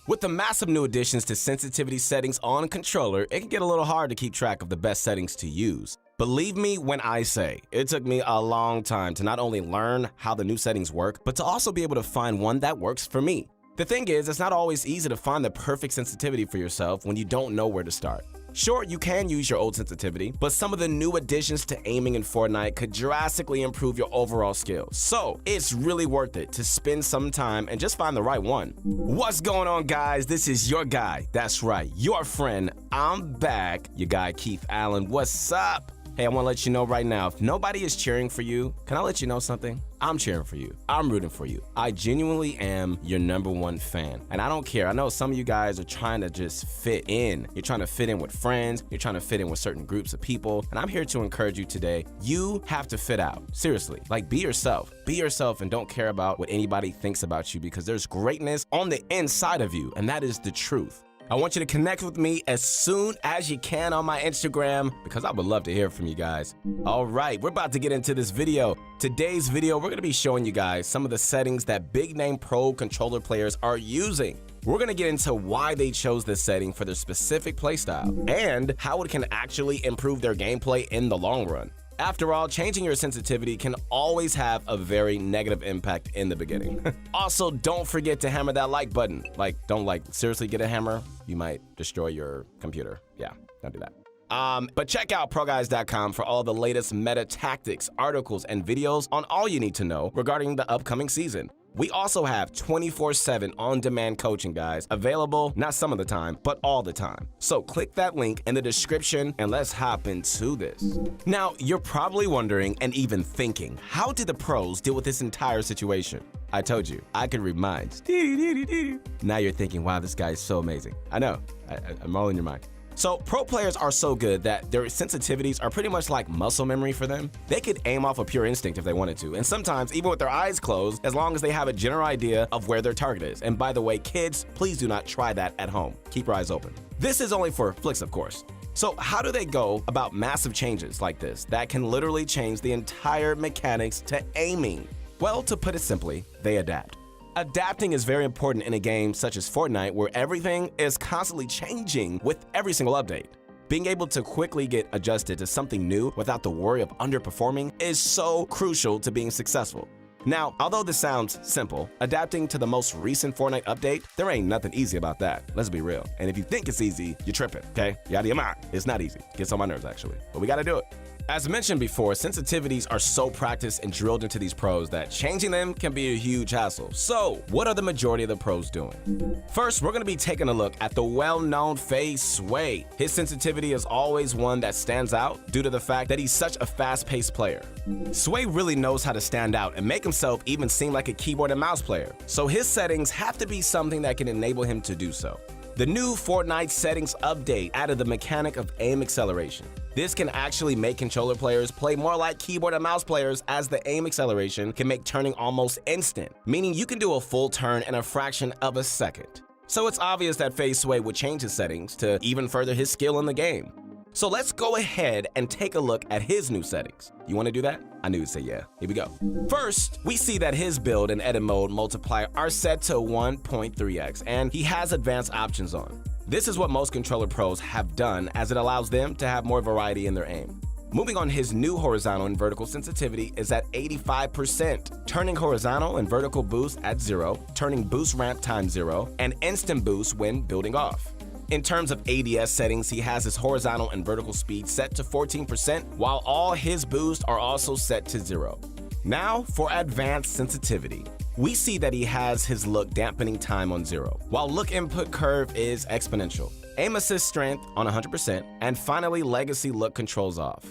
With the massive new additions to sensitivity settings on controller, it can get a little hard to keep track of the best settings to use. Believe me when I say, it took me a long time to not only learn how the new settings work, but to also be able to find one that works for me. The thing is, it's not always easy to find the perfect sensitivity for yourself when you don't know where to start. Sure, you can use your old sensitivity, but some of the new additions to aiming in Fortnite could drastically improve your overall skills. So it's really worth it to spend some time and just find the right one. What's going on, guys? This is your guy. That's right, your friend. I'm back. Your guy, Keith Allen. What's up? Hey, I want to let you know right now, if nobody is cheering for you, can I let you know something? I'm cheering for you. I'm rooting for you. I genuinely am your #1 fan. And I don't care. I know some of you guys are trying to just fit in. You're trying to fit in with friends. You're trying to fit in with certain groups of people. And I'm here to encourage you today. You have to fit out. Seriously. Like, be yourself. Be yourself and don't care about what anybody thinks about you, because there's greatness on the inside of you. And that is the truth. I want you to connect with me as soon as you can on my Instagram, because I would love to hear from you guys. All right, we're about to get into this video. Today's video, we're gonna be showing you guys some of the settings that big name pro controller players are using. We're gonna get into why they chose this setting for their specific playstyle and how it can actually improve their gameplay in the long run. After all, changing your sensitivity can always have a very negative impact in the beginning. Also, don't forget to hammer that like button. Seriously get a hammer. You might destroy your computer. Yeah, don't do that. But check out ProGuys.com for all the latest meta tactics, articles, and videos on all you need to know regarding the upcoming season. We also have 24/7 on-demand coaching, guys, available not some of the time, but all the time. So click that link in the description and let's hop into this. Now, you're probably wondering and even thinking, how did the pros deal with this entire situation? I told you, I could read minds. Now you're thinking, wow, this guy is so amazing. I know, I'm all in your mind. So pro players are so good that their sensitivities are pretty much like muscle memory for them. They could aim off a pure instinct if they wanted to, and sometimes even with their eyes closed, as long as they have a general idea of where their target is. And by the way, kids, please do not try that at home. Keep your eyes open. This is only for flicks, of course. So how do they go about massive changes like this that can literally change the entire mechanics to aiming? Well, to put it simply, they adapt. Adapting is very important in a game such as Fortnite, where everything is constantly changing with every single update. Being able to quickly get adjusted to something new without the worry of underperforming is so crucial to being successful. Now, although this sounds simple, adapting to the most recent Fortnite update, there ain't nothing easy about that. Let's be real. And if you think it's easy, you're tripping, okay? You're out of your mind. It's not easy. Gets on my nerves, actually. But we gotta do it. As mentioned before, sensitivities are so practiced and drilled into these pros that changing them can be a huge hassle. So, what are the majority of the pros doing? First, we're going to be taking a look at the well-known FaZe Sway. His sensitivity is always one that stands out due to the fact that he's such a fast-paced player. Sway really knows how to stand out and make himself even seem like a keyboard and mouse player. So his settings have to be something that can enable him to do so. The new Fortnite settings update added the mechanic of aim acceleration. This can actually make controller players play more like keyboard and mouse players, as the aim acceleration can make turning almost instant, meaning you can do a full turn in a fraction of a second. So it's obvious that FaZe Sway would change his settings to even further his skill in the game. So let's go ahead and take a look at his new settings. You want to do that? I knew you'd say yeah. Here we go. First, we see that his build and edit mode multiplier are set to 1.3x, and he has advanced options on. This is what most controller pros have done, as it allows them to have more variety in their aim. Moving on, his new horizontal and vertical sensitivity is at 85%, turning horizontal and vertical boost at 0, turning boost ramp times 0, and instant boost when building off. In terms of ADS settings, he has his horizontal and vertical speed set to 14%, while all his boosts are also set to 0. Now for advanced sensitivity. We see that he has his look dampening time on 0, while look input curve is exponential, aim assist strength on 100%, and finally legacy look controls off.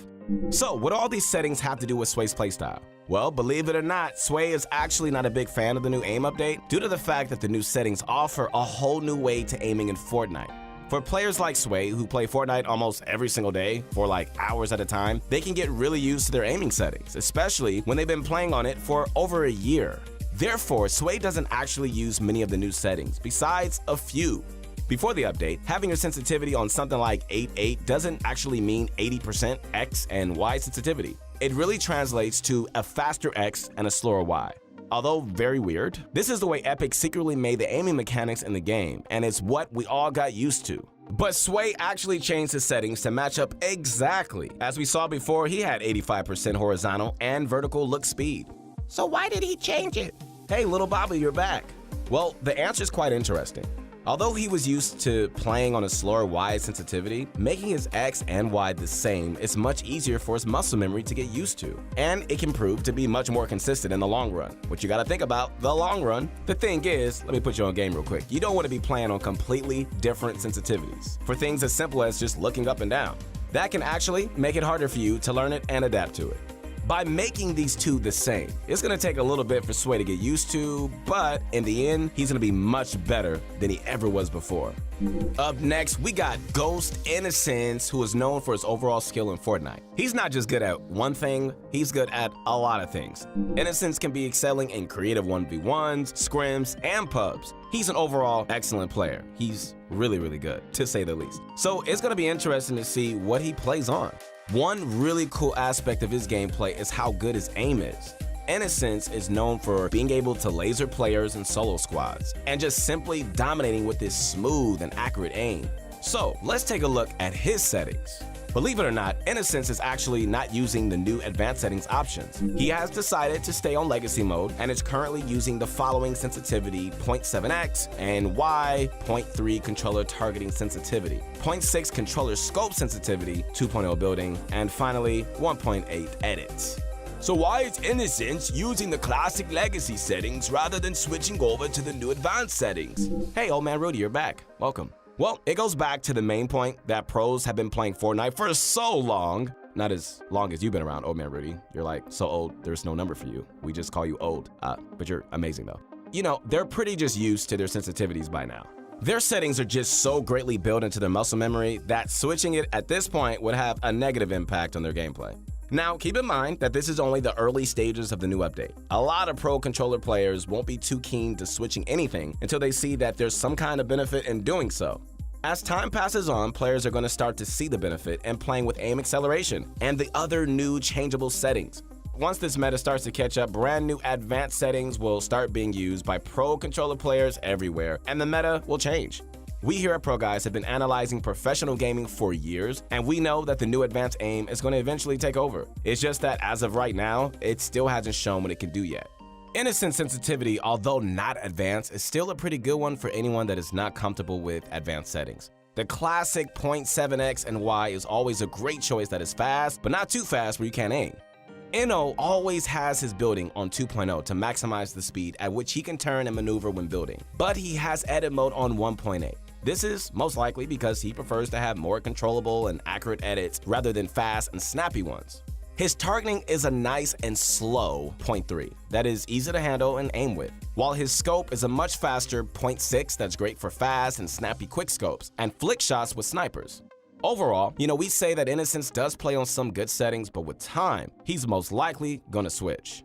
So what do all these settings have to do with Sway's playstyle? Well, believe it or not, Sway is actually not a big fan of the new aim update due to the fact that the new settings offer a whole new way to aiming in Fortnite. For players like Sway, who play Fortnite almost every single day for like hours at a time, they can get really used to their aiming settings, especially when they've been playing on it for over a year. Therefore, Sway doesn't actually use many of the new settings, besides a few. Before the update, having your sensitivity on something like 8.8 doesn't actually mean 80% X and Y sensitivity. It really translates to a faster X and a slower Y. Although very weird, this is the way Epic secretly made the aiming mechanics in the game, and it's what we all got used to. But Sway actually changed his settings to match up exactly. As we saw before, he had 85% horizontal and vertical look speed. So why did he change it? Hey, little Bobby, you're back. Well, the answer is quite interesting. Although he was used to playing on a slower Y sensitivity, making his X and Y the same is much easier for his muscle memory to get used to. And it can prove to be much more consistent in the long run. What you gotta think about, the long run. The thing is, let me put you on game real quick. You don't want to be playing on completely different sensitivities for things as simple as just looking up and down. That can actually make it harder for you to learn it and adapt to it. By making these two the same, it's going to take a little bit for Sway to get used to, but in the end, he's going to be much better than he ever was before. Up next, we got Ghost Innocence, who is known for his overall skill in Fortnite. He's not just good at one thing, he's good at a lot of things. Innocence can be excelling in creative 1v1s, scrims, and pubs. He's an overall excellent player. He's really, really good, to say the least. So it's going to be interesting to see what he plays on. One really cool aspect of his gameplay is how good his aim is. Innocence is known for being able to laser players in solo squads, and just simply dominating with his smooth and accurate aim. So let's take a look at his settings. Believe it or not, Innocence is actually not using the new advanced settings options. He has decided to stay on legacy mode and is currently using the following sensitivity: 0.7x and Y, 0.3 controller targeting sensitivity, 0.6 controller scope sensitivity, 2.0 building, and finally 1.8 edits. So why is Innocence using the classic legacy settings rather than switching over to the new advanced settings? Hey, old man Rudy, you're back. Welcome. Well, it goes back to the main point that pros have been playing Fortnite for so long. Not as long as you've been around, old man Rudy. You're like so old, there's no number for you. We just call you old. But you're amazing though. You know, they're pretty just used to their sensitivities by now. Their settings are just so greatly built into their muscle memory that switching it at this point would have a negative impact on their gameplay. Now, keep in mind that this is only the early stages of the new update. A lot of pro controller players won't be too keen to switching anything until they see that there's some kind of benefit in doing so. As time passes on, players are going to start to see the benefit in playing with aim acceleration and the other new changeable settings. Once this meta starts to catch up, brand new advanced settings will start being used by pro controller players everywhere, and the meta will change. We here at Pro Guys have been analyzing professional gaming for years, and we know that the new advanced aim is going to eventually take over. It's just that as of right now, it still hasn't shown what it can do yet. Innocent sensitivity, although not advanced, is still a pretty good one for anyone that is not comfortable with advanced settings. The classic 0.7x and Y is always a great choice that is fast, but not too fast where you can't aim. Inno always has his building on 2.0 to maximize the speed at which he can turn and maneuver when building, but he has edit mode on 1.8. This is most likely because he prefers to have more controllable and accurate edits rather than fast and snappy ones. His targeting is a nice and slow 0.3 that is easy to handle and aim with, while his scope is a much faster 0.6 that's great for fast and snappy quick scopes and flick shots with snipers. Overall, we say that Innocence does play on some good settings, but with time, he's most likely gonna switch.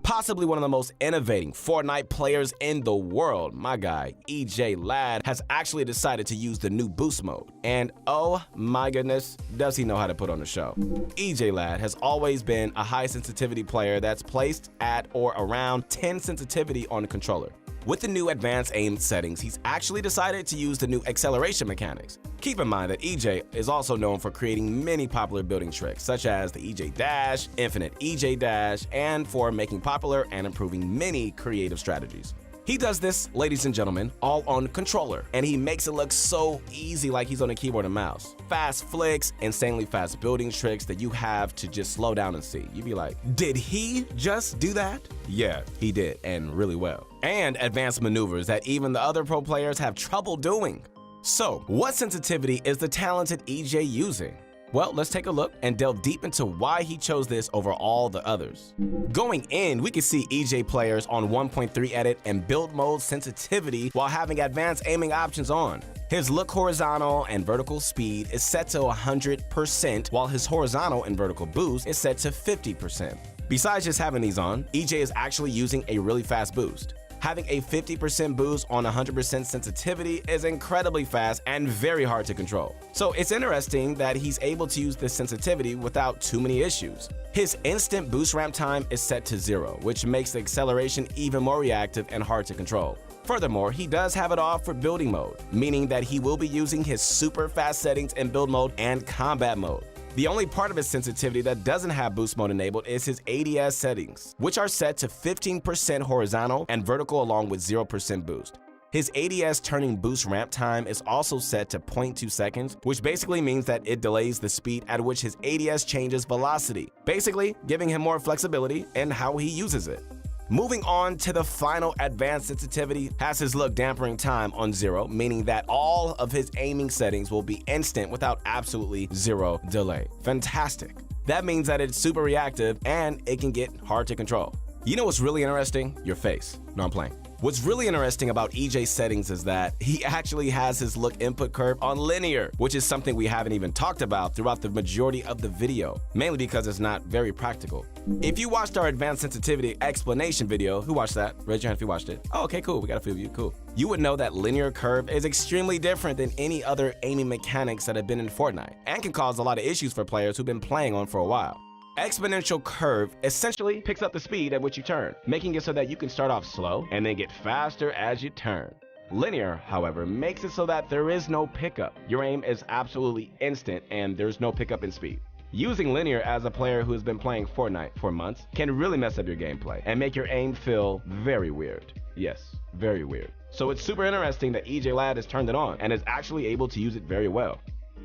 Possibly one of the most innovating Fortnite players in the world, my guy, EJ Ladd, has actually decided to use the new boost mode. And oh my goodness, does he know how to put on a show. EJ Ladd has always been a high sensitivity player that's placed at or around 10 sensitivity on the controller. With the new advanced aim settings, he's actually decided to use the new acceleration mechanics. Keep in mind that EJ is also known for creating many popular building tricks, such as the EJ Dash, Infinite EJ Dash, and for making popular and improving many creative strategies. He does this, ladies and gentlemen, all on controller, and he makes it look so easy like he's on a keyboard and mouse. Fast flicks, insanely fast building tricks that you have to just slow down and see. You'd be like, did he just do that? Yeah, he did, and really well. And advanced maneuvers that even the other pro players have trouble doing. So, what sensitivity is the talented EJ using? Well, let's take a look and delve deep into why he chose this over all the others. Going in, we can see EJ players on 1.3 edit and build mode sensitivity while having advanced aiming options on. His look horizontal and vertical speed is set to 100%, while his horizontal and vertical boost is set to 50%. Besides just having these on, EJ is actually using a really fast boost. Having a 50% boost on 100% sensitivity is incredibly fast and very hard to control. So it's interesting that he's able to use this sensitivity without too many issues. His instant boost ramp time is set to 0, which makes the acceleration even more reactive and hard to control. Furthermore, he does have it off for building mode, meaning that he will be using his super fast settings in build mode and combat mode. The only part of his sensitivity that doesn't have boost mode enabled is his ADS settings, which are set to 15% horizontal and vertical along with 0% boost. His ADS turning boost ramp time is also set to 0.2 seconds, which basically means that it delays the speed at which his ADS changes velocity, basically giving him more flexibility in how he uses it. Moving on to the final advanced sensitivity, has his look dampering time on 0, meaning that all of his aiming settings will be instant without absolutely 0 delay. Fantastic. That means that it's super reactive and it can get hard to control. You know what's really interesting? Your face. No, I'm playing. What's really interesting about EJ's settings is that he actually has his look input curve on linear, which is something we haven't even talked about throughout the majority of the video, mainly because it's not very practical. If you watched our advanced sensitivity explanation video, who watched that? Raise your hand if you watched it. Oh, okay, cool. We got a few of you. Cool. You would know that linear curve is extremely different than any other aiming mechanics that have been in Fortnite and can cause a lot of issues for players who've been playing on for a while. Exponential curve essentially picks up the speed at which you turn, making it so that you can start off slow and then get faster as you turn. Linear, however, makes it so that there is no pickup. Your aim is absolutely instant and there's no pickup in speed. Using linear as a player who has been playing Fortnite for months can really mess up your gameplay and make your aim feel very weird. Yes, very weird. So it's super interesting that EJ Ladd has turned it on and is actually able to use it very well.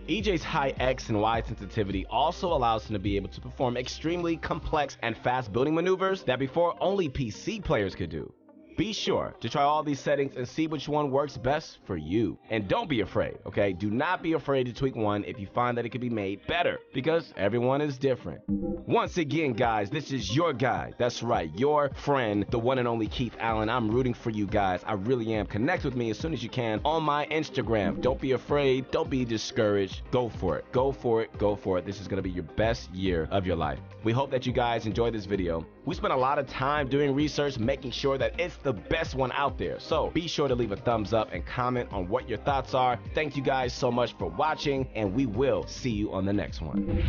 EJ's high X and Y sensitivity also allows him to be able to perform extremely complex and fast building maneuvers that before only PC players could do. Be sure to try all these settings and see which one works best for you. And don't be afraid, okay? Do not be afraid to tweak one if you find that it could be made better, because everyone is different. Once again, guys, this is your guy. That's right, your friend, the one and only Keith Allen. I'm rooting for you guys. I really am. Connect with me as soon as you can on my Instagram. Don't be afraid. Don't be discouraged. Go for it. Go for it. Go for it. This is going to be your best year of your life. We hope that you guys enjoyed this video. We spent a lot of time doing research, making sure that it's the best one out there. So be sure to leave a thumbs up and comment on what your thoughts are. Thank you guys so much for watching, and we will see you on the next one.